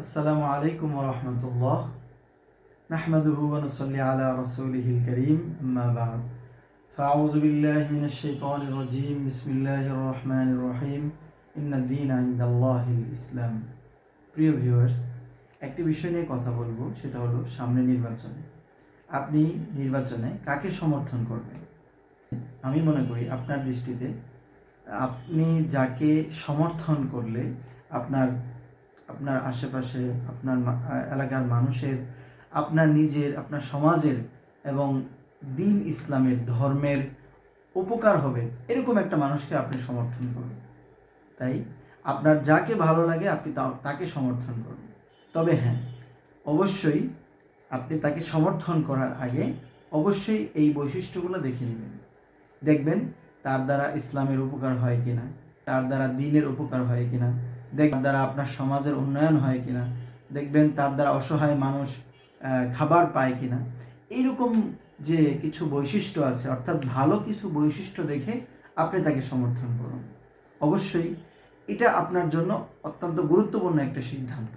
আসসালামু আলাইকুম ওয়া রাহমাতুল্লাহ। নাহমাদুহু ওয়া নুসাল্লি আলা রাসূলিহিল কারীম, আম্মা বা'দ। ফাআউযু বিল্লাহি মিনাশ শাইতানির রাজীম। বিসমিল্লাহির রহমানির রহিম। ইন্নাদ-দীনা ইনদাল্লাহিল ইসলাম। প্রিয় ভিউয়ার্স, একটি বিষয় নিয়ে কথা বলবো, সেটা হলো সামনে নির্বাচন। আপনি নির্বাচনে কাকে সমর্থন করবেন? আমি মনে করি আপনার দৃষ্টিতে আপনি যাকে সমর্থন করলে আপনার আপনার আশেপাশে আপনার এলাকার মানুষের, আপনার নিজের, আপনার সমাজের এবং দ্বীন ইসলামের ধর্মের উপকার হবে, এরকম একটা মানুষকে আপনি সমর্থন করুন। তাই আপনার যাকে ভালো লাগে আপনি তাকে সমর্থন করুন। তবে হ্যাঁ, অবশ্যই আপনি তাকে সমর্থন করার আগে অবশ্যই এই বৈশিষ্ট্যগুলো দেখে নেবেন। দেখবেন তার দ্বারা ইসলামের উপকার হয় কিনা, তার দ্বারা দ্বীনের উপকার হয় কিনা, তার দ্বারা আপনার সমাজের উন্নয়ন হয় কিনা, দেখবেন তার দ্বারা অসহায় মানুষ খাবার পায় কিনা। এইরকম যে কিছু বৈশিষ্ট্য আছে, অর্থাৎ ভালো কিছু বৈশিষ্ট্য দেখে আপনি তাকে সমর্থন করুন। অবশ্যই এটা আপনার জন্য অত্যন্ত গুরুত্বপূর্ণ একটা সিদ্ধান্ত।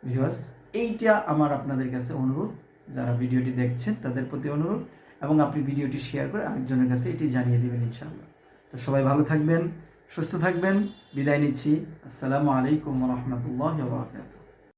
ভিউয়ার্স, এইটা আমার আপনাদের কাছে অনুরোধ, যারা ভিডিওটি দেখছেন তাদের প্রতি অনুরোধ, এবং আপনি ভিডিওটি শেয়ার করে আরেকজনের কাছে এটি জানিয়ে দেবেন ইনশাআল্লাহ। তো সবাই ভালো থাকবেন, সুস্থ থাকবেন। বিদায় নিচ্ছি। আসসালামু আলাইকুম ওয়া রাহমাতুল্লাহি ওয়া বারাকাতুহু।